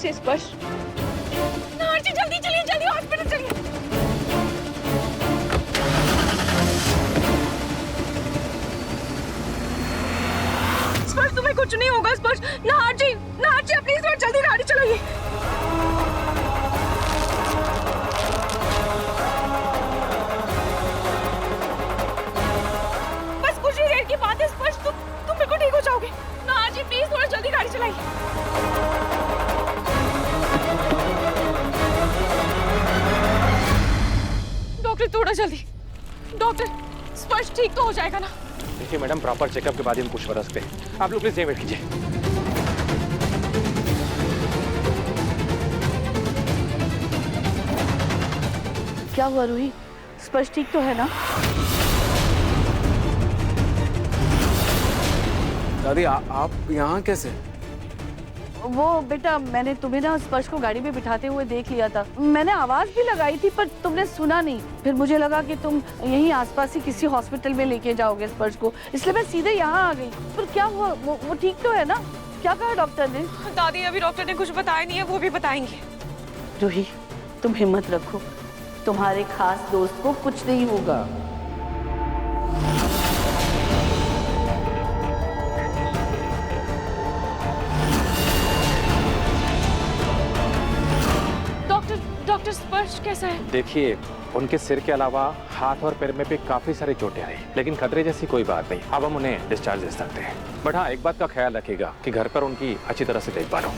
से स्पर्श। नारजी जल्दी चलिए, जल्दी हॉस्पिटल चलिए। स्पर्श तुम्हें कुछ नहीं होगा। स्पर्श, नारजी नारजी प्लीज थोड़ा जल्दी गाड़ी चलाइए। बस कुछ ही देर की बात है स्पर्श, तुम बिल्कुल ठीक हो जाओगे। नारजी प्लीज थोड़ा जल्दी गाड़ी चलाइए। डॉक्टर थोड़ा जल्दी। डॉक्टर स्पर्श ठीक तो हो जाएगा ना? देखिए मैडम, प्रॉपर चेकअप के बाद ही हम कुछ बता सकते हैं। आप लोग प्लीज वेट कीजिए। क्या हुआ रूही? स्पर्श ठीक तो है ना? दादी आप यहाँ कैसे? वो बेटा, मैंने तुम्हें ना स्पर्श को गाड़ी में बिठाते हुए देख लिया था। मैंने आवाज भी लगाई थी पर तुमने सुना नहीं। फिर मुझे लगा कि तुम यहीं आसपास ही किसी हॉस्पिटल में लेके जाओगे स्पर्श को, इसलिए मैं सीधे यहाँ आ गई। पर क्या हुआ? वो ठीक तो है ना? क्या कहा डॉक्टर ने? दादी अभी डॉक्टर ने कुछ बताया नहीं है, वो भी बताएंगे। रूही तुम हिम्मत रखो, तुम्हारे खास दोस्त को कुछ नहीं होगा। डॉक्टर स्पर्श कैसा है? देखिए उनके सिर के अलावा हाथ और पैर में भी काफी सारी चोटें आई, लेकिन खतरे जैसी कोई बात नहीं। अब हम उन्हें डिस्चार्ज दे सकते हैं। बट हाँ, एक बात का ख्याल रखिएगा कि घर पर उनकी अच्छी तरह से देखभाल हो।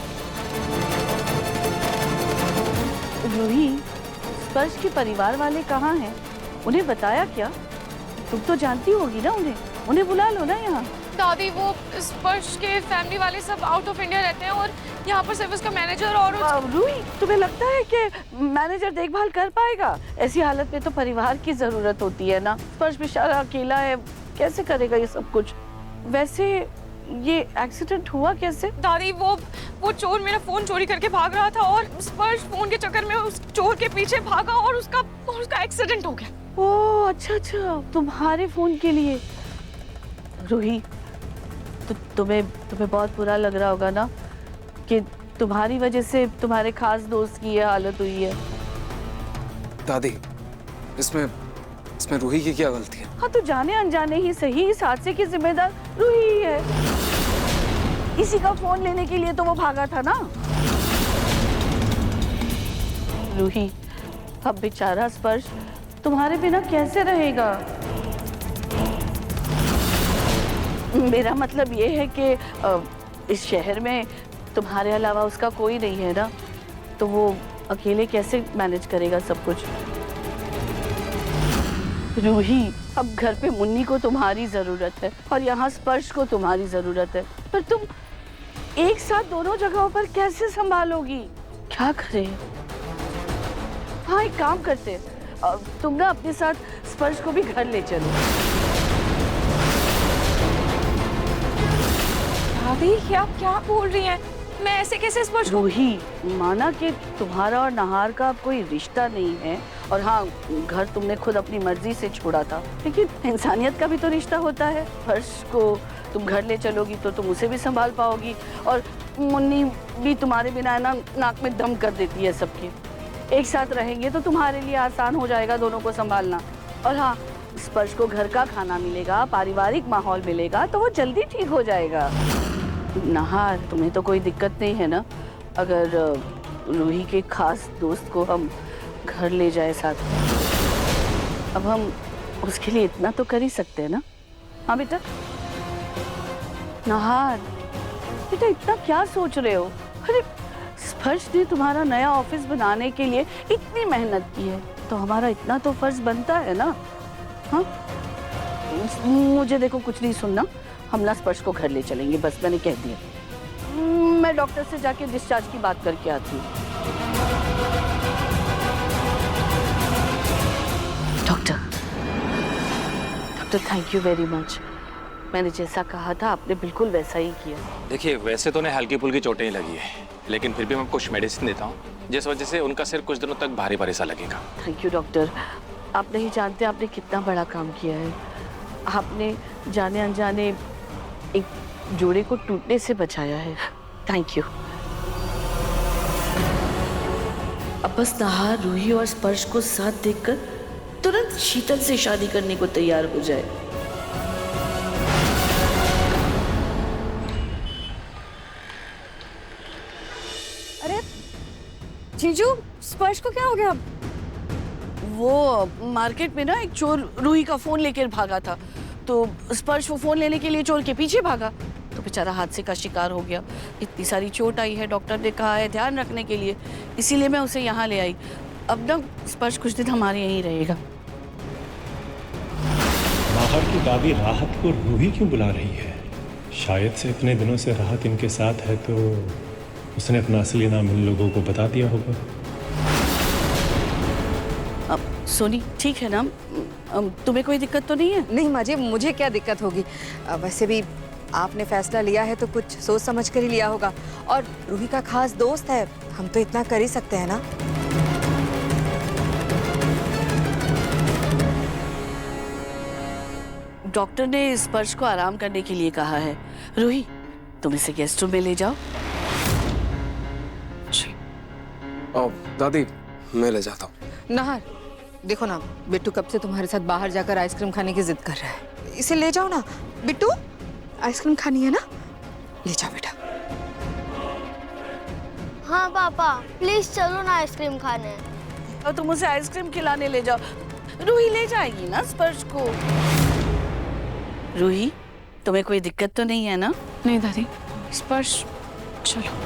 रूही, स्पर्श के परिवार वाले कहाँ हैं? उन्हें बताया क्या? तुम तो जानती होगी ना उन्हें बुला लो ना यहाँ। दादी वो स्पर्श के फैमिली वाले सब आउट ऑफ इंडिया रहते हैं और यहाँ पर सिर्फ उसका मैनेजर और रूही, तुम्हें लगता है कि मैनेजर देखभाल कर पाएगा? ऐसी हालत में तो परिवार की जरूरत होती है ना। स्पर्श बेचारा अकेला है, कैसे करेगा ये सब कुछ? वैसे ये एक्सीडेंट हुआ कैसे? दादी वो चोर मेरा फोन चोरी करके भाग रहा था और स्पर्श फोन के चक्कर में उस चोर के पीछे भागा और उसका एक्सीडेंट हो गया। ओह अच्छा, तुम्हारे फोन के लिए। रूही तो तुम्हें बहुत बुरा लग रहा होगा ना कि तुम्हारी वजह से तुम्हारे खास दोस्त की ये हालत हुई है। दादी इसमें रूही की क्या गलती है? हाँ तो जाने अनजाने ही सही, इस हादसे की जिम्मेदार रूही ही है। इसी का फोन लेने के लिए तो वो भागा था ना। रूही, अब बेचारा स्पर्श तुम्हारे बिना कैसे रहेगा? मेरा मतलब ये है कि इस शहर में तुम्हारे अलावा उसका कोई नहीं है ना, तो वो अकेले कैसे मैनेज करेगा सब कुछ? रूही, अब घर पे मुन्नी को तुम्हारी जरूरत है और यहाँ स्पर्श को तुम्हारी जरूरत है, पर तुम एक साथ दोनों जगहों पर कैसे संभालोगी? क्या करें? हाँ एक काम करते, तुम ना अपने साथ स्पर्श को भी घर ले चलो। दादी आप क्या बोल रही हैं? मैं ऐसे कैसे स्पर्श? रूही, माना कि तुम्हारा और नहार का कोई रिश्ता नहीं है और हाँ घर तुमने खुद अपनी मर्जी से छोड़ा था, लेकिन इंसानियत का भी तो रिश्ता होता है। स्पर्श को तुम घर ले चलोगी तो तुम उसे भी संभाल पाओगी और मुन्नी भी तुम्हारे बिना ना नाक में दम कर देती है सबके। एक साथ रहेंगे तो तुम्हारे लिए आसान हो जाएगा दोनों को संभालना। और हाँ, स्पर्श को घर का खाना मिलेगा, पारिवारिक माहौल मिलेगा तो वो जल्दी ठीक हो जाएगा। नहार, तुम्हें तो कोई दिक्कत नहीं है ना अगर रूही के खास दोस्त को हम घर ले जाए साथ? अब हम उसके लिए इतना तो कर ही सकते हैं ना। हाँ बेटा? नहार बेटा, इतना क्या सोच रहे हो? अरे स्पर्श ने तुम्हारा नया ऑफिस बनाने के लिए इतनी मेहनत की है तो हमारा इतना तो फर्ज बनता है ना। हाँ मुझे देखो कुछ नहीं सुनना, हम ना स्पर्श को घर ले चलेंगे, बस मैंने कह दिया। मैं डॉक्टर से जाके डिस्चार्ज की बात करके आती हूँ। Doctor thank you very much. मैंने जैसा कहा था आपने बिल्कुल वैसा ही किया। देखिए वैसे तो उन्हें हल्की फुल्की चोटें ही लगी है, लेकिन फिर भी मैं कुछ मेडिसिन देता हूँ जिस वजह से उनका सिर कुछ दिनों तक भारी भारी सा लगेगा। थैंक यू डॉक्टर, आप नहीं जानते आपने कितना बड़ा काम किया है। आपने जाने अनजाने एक जोड़े को टूटने से बचाया है। Thank you. अब बस नहार, रूही और स्पर्श को साथ देखकर तुरंत शीतल से शादी करने को तैयार हो जाए। अरे जीजू, स्पर्श को क्या हो गया? वो मार्केट में ना एक चोर रूही का फोन लेकर भागा था, तो स्पर्श वो फोन लेने के लिए चोर के पीछे भागा, तो बेचारा हादसे का शिकार हो गया। इतनी सारी चोट आई है, डॉक्टर ने कहा है ध्यान रखने के लिए, इसीलिए मैं उसे यहाँ ले आई। अब ना स्पर्श कुछ दिन हमारे यहीं रहेगा। नाहर की दादी राहत को रूही क्यों बुला रही है? शायद से इतने दिनों से राहत इनके साथ है तो उसने अपना असली नाम इन लोगों को बता दिया होगा। अब सोनी ठीक है ना, तुम्हें कोई दिक्कत तो नहीं है? नहीं माँ जी, मुझे क्या दिक्कत होगी। वैसे भी आपने फैसला लिया है तो कुछ सोच समझ कर ही लिया होगा, और रूही का खास दोस्त है, हम तो इतना कर ही सकते हैं ना। डॉक्टर ने स्पर्श को आराम करने के लिए कहा है। रूही, तुम इसे गेस्ट रूम में ले जाओ। दादी मैं ले जाता हूँ। नाहर, देखो ना, बिट्टू कब से तुम्हारे साथ बाहर जाकर आइसक्रीम खाने की जिद कर रहा है, इसे ले जाओ ना। बिट्टू, आइसक्रीम खानी है ना, ले जाओ बेटा। हाँ पापा, प्लीज चलो ना आइसक्रीम खाने। और तुम उसे आइसक्रीम खिलाने ले जाओ। रूही ले जाएगी ना स्पर्श को। रूही, तुम्हें कोई दिक्कत तो नहीं है ना? नहीं दादी, स्पर्श चलो।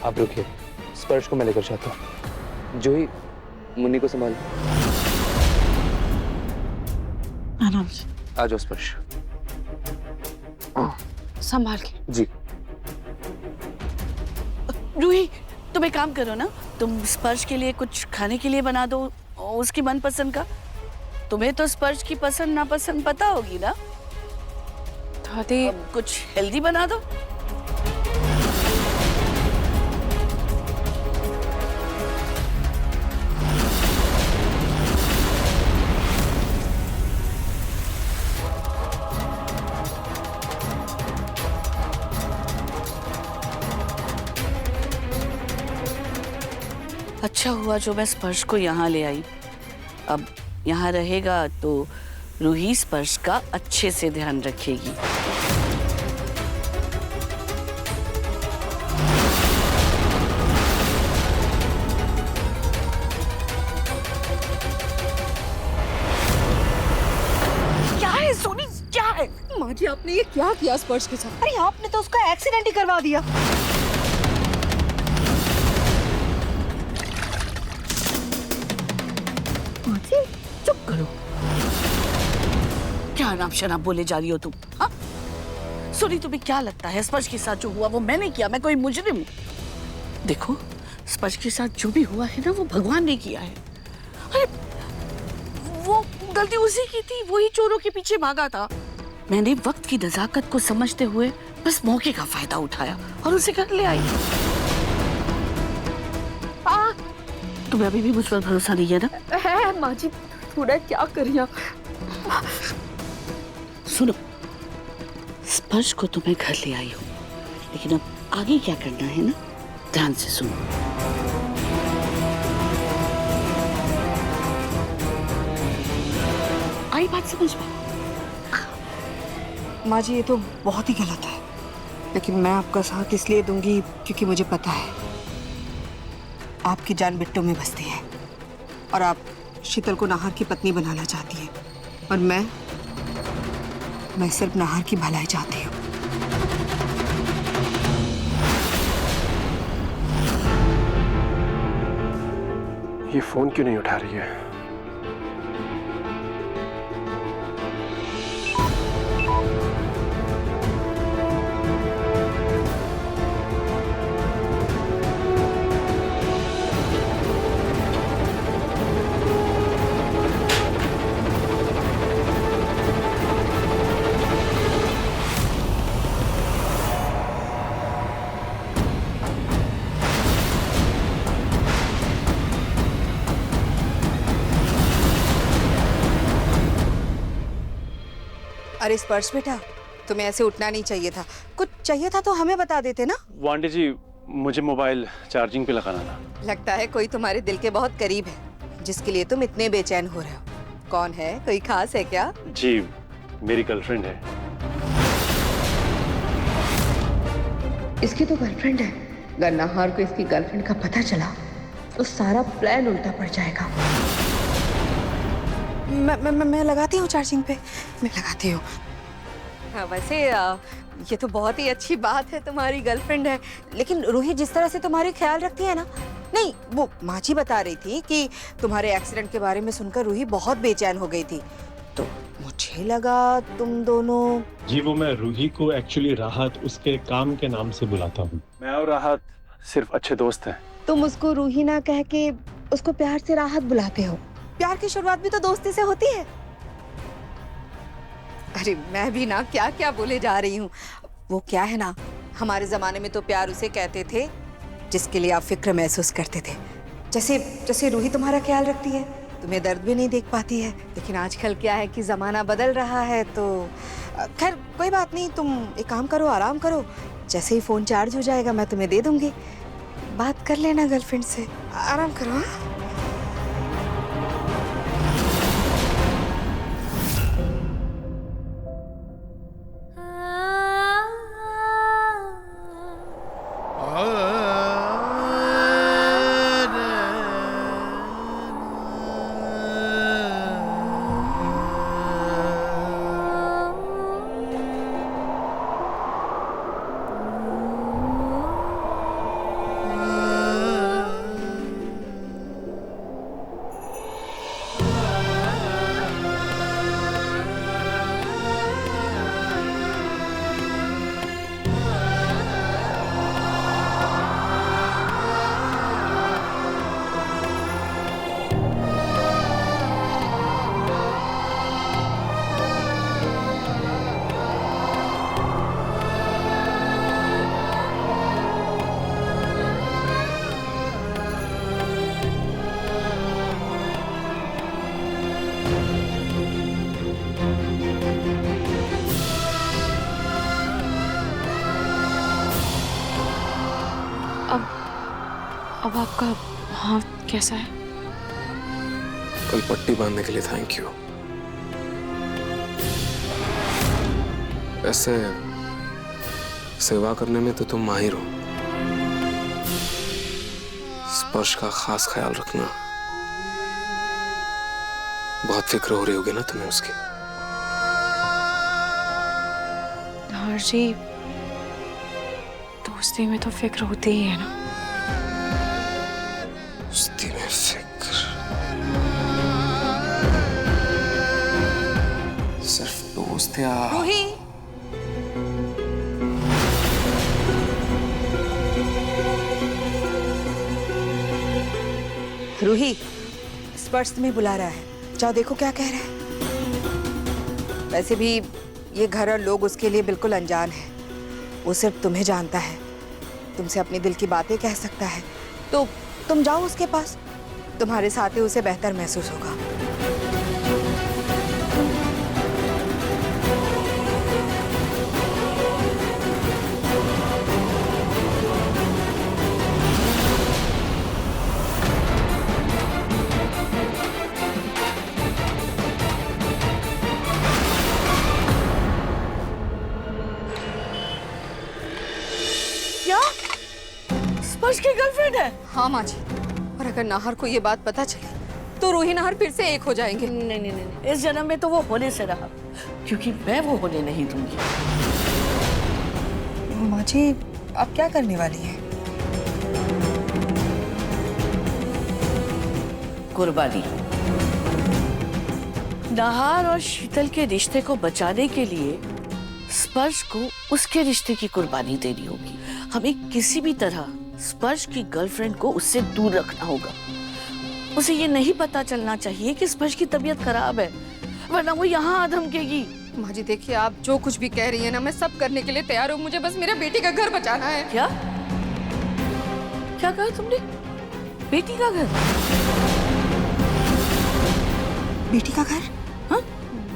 आप रुकिए, स्पर्श को मैं लेकर जाता हूँ। जूही, मुन्नी को संभाल। आराम से। आ जाओ स्पर्श। संभाल के। जी। रूही, तुम एक काम करो ना, तुम स्पर्श के लिए कुछ खाने के लिए बना दो, उसकी मनपसंद का। तुम्हें तो स्पर्श की पसंद नापसंद पता होगी ना? दादी, कुछ हेल्दी बना दो। अच्छा हुआ जो मैं स्पर्श को यहाँ ले आई। अब यहाँ रहेगा तो रूही स्पर्श का अच्छे से ध्यान रखेगी। क्या है सोनी, क्या है? माँ जी, आपने ये क्या किया स्पर्श के साथ? अरे आपने तो उसका एक्सीडेंट ही करवा दिया। चुप करो। क्या नाम शराब बोले जा रही हो तुम? हाँ? सुनी, तुम्हें क्या लगता है स्पर्श के साथ जो हुआ वो मैंने किया? मैं कोई मुजरिम हूँ? देखो, स्पर्श के साथ जो भी हुआ है ना, वो भगवान ने किया है। अरे वो गलती उसी की थी, वही चोरों के पीछे भागा था। मैंने वक्त की नजाकत को समझते हुए बस मौके का फायदा उठाया और उसे घर ले आई। तुम्हें अभी भी मुझ पर भरोसा नहीं है ना? है माँ जी, थोड़ा क्या करिए। सुनो, स्पर्श को तो मैं घर ले आई हूँ, लेकिन अब आगे क्या करना है ना, ध्यान से सुनो। आई बात समझ में? माँ जी, ये तो बहुत ही गलत है, लेकिन मैं आपका साथ इसलिए दूंगी क्योंकि मुझे पता है आपकी जान बिट्टू में बसती है और आप शीतल को नाहर की पत्नी बनाना चाहती हैं, और मैं सिर्फ नाहर की भलाई चाहती हूँ। ये फोन क्यों नहीं उठा रही है? अरे स्पर्श बेटा, तुम्हें ऐसे उठना नहीं चाहिए था। कुछ चाहिए था तो हमें बता देते ना। वांडे जी, मुझे मोबाइल चार्जिंग पे लगाना था। लगता है कोई तुम्हारे दिल के बहुत करीब है, जिसके लिए तुम इतने बेचैन हो रहे हो। कौन है? कोई खास है क्या? जी, मेरी गर्लफ्रेंड है। इसकी तो गर्लफ्रेंड है। अगर नाहार को इसकी गर्लफ्रेंड का पता चला तो सारा प्लान उल्टा पड़ जाएगा। मैं लगाती हूँ चार्जिंग पे, मैं लगाती हूँ। हाँ, वैसे ये तो बहुत ही अच्छी बात है, तुम्हारी गर्लफ्रेंड है। लेकिन रूही जिस तरह से तुम्हारी ख्याल रखती है ना, नहीं, वो माँ जी बता रही थी कि तुम्हारे एक्सीडेंट के बारे में सुनकर रूही बहुत बेचैन हो गई थी। तो मुझे लगा तुम दोनों। जी, वो मैं रूही को एक्चुअली राहत उसके काम के नाम से बुलाता हूँ। मैं और राहत सिर्फ अच्छे दोस्त हैं। तुम उसको रूही ना कह के उसको प्यार से राहत बुलाते हो। प्यार की शुरुआत भी तो दोस्ती से होती है। अरे मैं भी ना क्या क्या बोले जा रही हूँ। वो क्या है ना, हमारे जमाने में तो प्यार उसे कहते थे जिसके लिए आप फिक्र महसूस करते थे। जैसे जैसे रूही तुम्हारा ख्याल रखती है, तुम्हें दर्द भी नहीं देख पाती है। लेकिन आजकल क्या है कि जमाना बदल रहा है, तो खैर कोई बात नहीं। तुम एक काम करो, आराम करो। जैसे ही फोन चार्ज हो जाएगा मैं तुम्हें दे दूंगी, बात कर लेना गर्लफ्रेंड से। आराम करो। हाँ? अब आपका हाथ कैसा है? कल पट्टी बांधने के लिए थैंक यू। ऐसे सेवा करने में तो तुम माहिर हो। स्पर्श का खास ख्याल रखना। बहुत फिक्र हो रही होगी ना तुम्हें उसकी। नाहर जी, दोस्ती में तो फिक्र होती ही है ना। दोस्ती में फिक्र, सिर्फ दोस्त या रूही, रूही, स्पर्श तुम्हें बुला रहा है। जाओ देखो क्या कह रहा है। वैसे भी ये घर और लोग उसके लिए बिल्कुल अनजान है। वो सिर्फ तुम्हें जानता है, तुमसे अपने दिल की बातें कह सकता है। तो तुम जाओ उसके पास, तुम्हारे साथ ही उसे बेहतर महसूस होगा। क्या स्पर्श की गर्लफ्रेंड है? हाँ माँ जी, और अगर नाहर को ये बात पता चली तो रूही नाहर फिर से एक हो जाएंगे। नहीं नहीं नहीं, इस जन्म में तो वो होने से रहा, क्योंकि मैं वो होने नहीं दूंगी। माँ जी, आप क्या करने वाली हैं? कुर्बानी। नाहर और शीतल के रिश्ते को बचाने के लिए स्पर्श को उसके रिश्ते की कुर्बानी देनी होगी। हमें किसी भी तरह स्पर्श की गर्लफ्रेंड को उससे दूर रखना होगा। उसे ये नहीं पता चलना चाहिए कि स्पर्श की तबीयत खराब है, वरना वो यहाँ आ धमकेगी। माँ जी देखिए, आप जो कुछ भी कह रही है ना, मैं सब करने के लिए तैयार हूँ। मुझे बस मेरे बेटी का घर बचाना है। क्या क्या कहा तुमने? बेटी का घर? बेटी का घर? हाँ?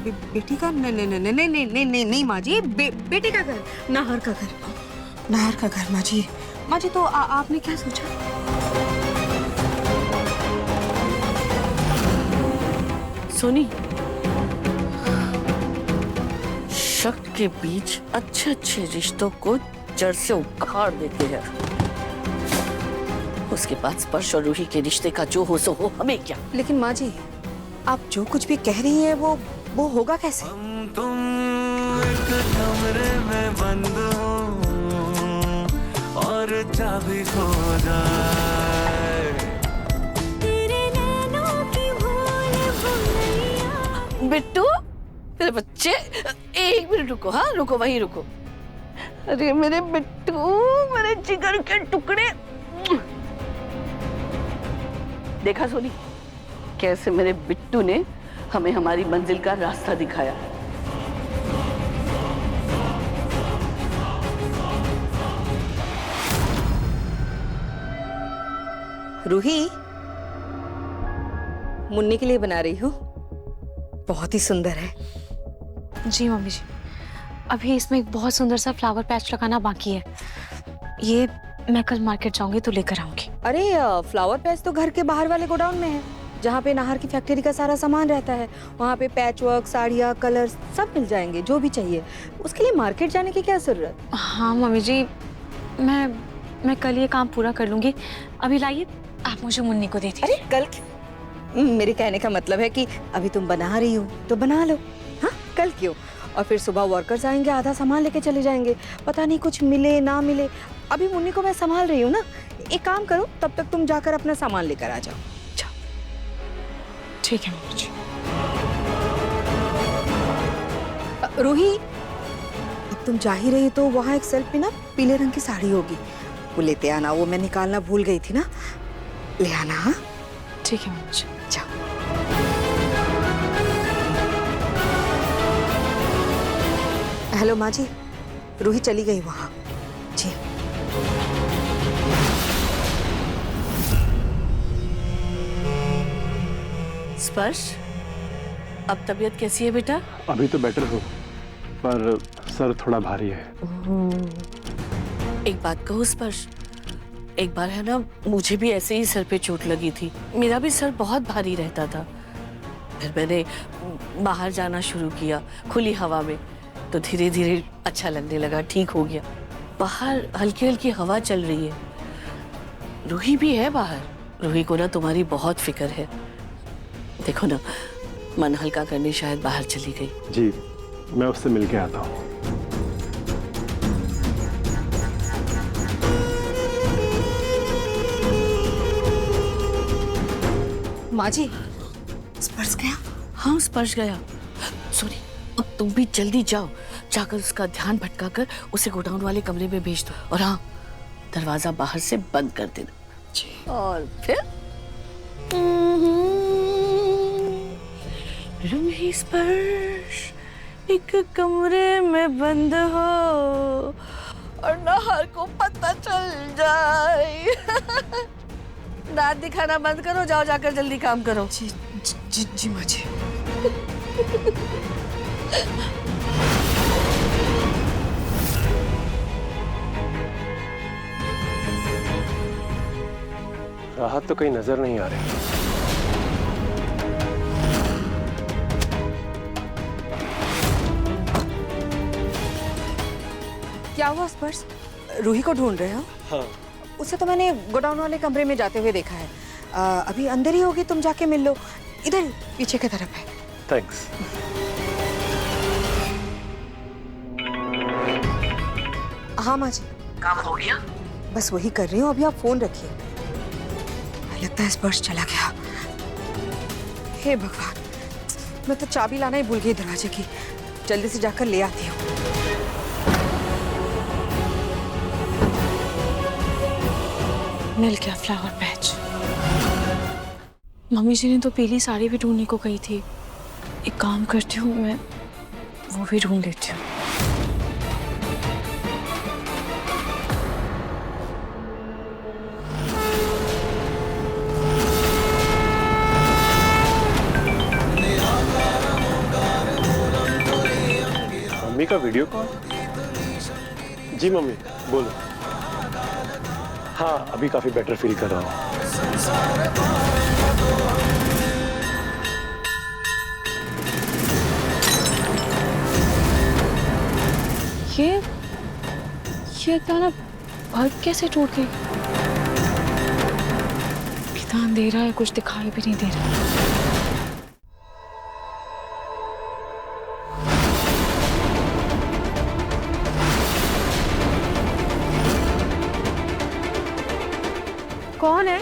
बेटी का? नहीं नहीं नहीं नहीं नहीं नहीं नहीं नहीं माँ जी, बेटी का घर, नाहर का घर, नाहर का घर। माँ जी, माँ जी तो आपने क्या सोचा? सोनी, शक के बीच अच्छे अच्छे रिश्तों को जड़ से उखाड़ देते हैं। उसके बाद स्पर्श और रूही के रिश्ते का जो हो सो हो, हमें क्या। लेकिन माँ जी, आप जो कुछ भी कह रही हैं वो होगा कैसे? तुम एक कमरे में बंद हो और चाबी खो जाए, तेरे नैनों की भूल भुलैया। बिट्टू, मेरे बच्चे, एक मिनट रुको। हाँ रुको, वहीं रुको। अरे मेरे बिट्टू, मेरे जिगर के टुकड़े। देखा सोनी, कैसे मेरे बिट्टू ने हमें हमारी मंजिल का रास्ता दिखाया। रूही, मुन्नी के लिए बना रही हो? बहुत ही सुंदर है। जी मम्मी जी, अभी इसमें एक बहुत सुंदर सा फ्लावर पैच लगाना बाकी है। ये मैं कल मार्केट जाऊंगी तो लेकर आऊंगी। अरे फ्लावर पैच तो घर के बाहर वाले गोडाउन में है, जहाँ पे नाहर की फैक्ट्री का सारा सामान रहता है। वहाँ पे पैच वर्क, साड़ियाँ, कलर्स सब मिल जाएंगे, जो भी चाहिए। उसके लिए मार्केट जाने की क्या जरूरत? हाँ मम्मी जी, मैं कल ये काम पूरा कर लूंगी। अभी लाइए, आप मुझे मुन्नी को दे दीजिए। अरे कल मेरे कहने का मतलब है कि अभी तुम बना रही हो तो बना लो। हाँ, कल क्यों? और फिर सुबह वर्कर्स आएंगे, आधा सामान लेके चले जाएंगे। पता नहीं कुछ मिले ना मिले। अभी मुन्नी को मैं संभाल रही हूँ ना। एक काम करो, तब तक तुम जाकर अपना सामान लेकर आ जाओ। जाओ। ठीक है मम्मी जी। रूही, अब तुम जा ही रही तो वहाँ एक सेल्फ पे ना पीले रंग की साड़ी होगी, वो लेते आना। वो मैं निकालना भूल गई थी ना, ले आना। हाँ ठीक है मम्मी जी। जाओ। हेलो माँ जी, रूही चली गई वहाँ जी। स्पर्श, अब तबीयत कैसी है बेटा? अभी तो बेटर हो, पर सर थोड़ा भारी है। एक बात कहूँ स्पर्श, एक बार है ना, मुझे भी ऐसे ही सर पे चोट लगी थी। मेरा भी सर बहुत भारी रहता था। फिर मैंने बाहर जाना शुरू किया खुली हवा में, तो धीरे धीरे अच्छा लगने लगा, ठीक हो गया। बाहर हल्की हल्की हवा चल रही है। रूही भी है बाहर। रूही को ना तुम्हारी बहुत फिक्र है। देखो ना, मन हल्का करने शायद बाहर चली गई। जी, मैं उससे मिलके आता हूँ। माँ जी, स्पर्श गया? हाँ स्पर्श गया। सॉरी, अब तुम भी जल्दी जाओ, जाकर उसका ध्यान भटकाकर उसे गोडाउन वाले कमरे में भेज दो। और हाँ, दरवाजा बाहर से बंद कर देना। और फिर रूही स्पर्श एक कमरे में बंद हो और नाहर को पता चल जाए। दांत दिखाना बंद करो, जाओ जाकर जल्दी काम करो। जी माँ जी। राहत तो कहीं नजर नहीं आ रही। क्या हुआ स्पर्श? रूही को ढूंढ रहे हो? हाँ। उसे तो मैंने गोडाउन वाले कमरे में जाते हुए देखा है। अभी अंदर ही होगी, तुम जाके मिल लो। इधर पीछे की तरफ है। थैंक्स। हाँ माँ जी, काम हो गया? बस वही कर रही हूँ। अभी आप फोन रखिए। लगता है स्पर्श चला गया। हे भगवान, मैं तो चाबी लाना ही भूल गई दरवाजे की। जल्दी से जाकर ले आती हूँ। मिल गया फ्लावर पैच। मम्मी जी ने तो पीली साड़ी भी ढूंढने को कही थी। एक काम करती हूँ, मैं वो भी ढूंढ लेती हूँ। का वीडियो कॉल? जी मम्मी बोलो। हाँ अभी काफी बेटर फील कर रहा हूँ। ये अचानक बल्ब कैसे टूट गई? इतना अंधेरा है, कुछ दिखाई भी नहीं दे रहा। कौन है?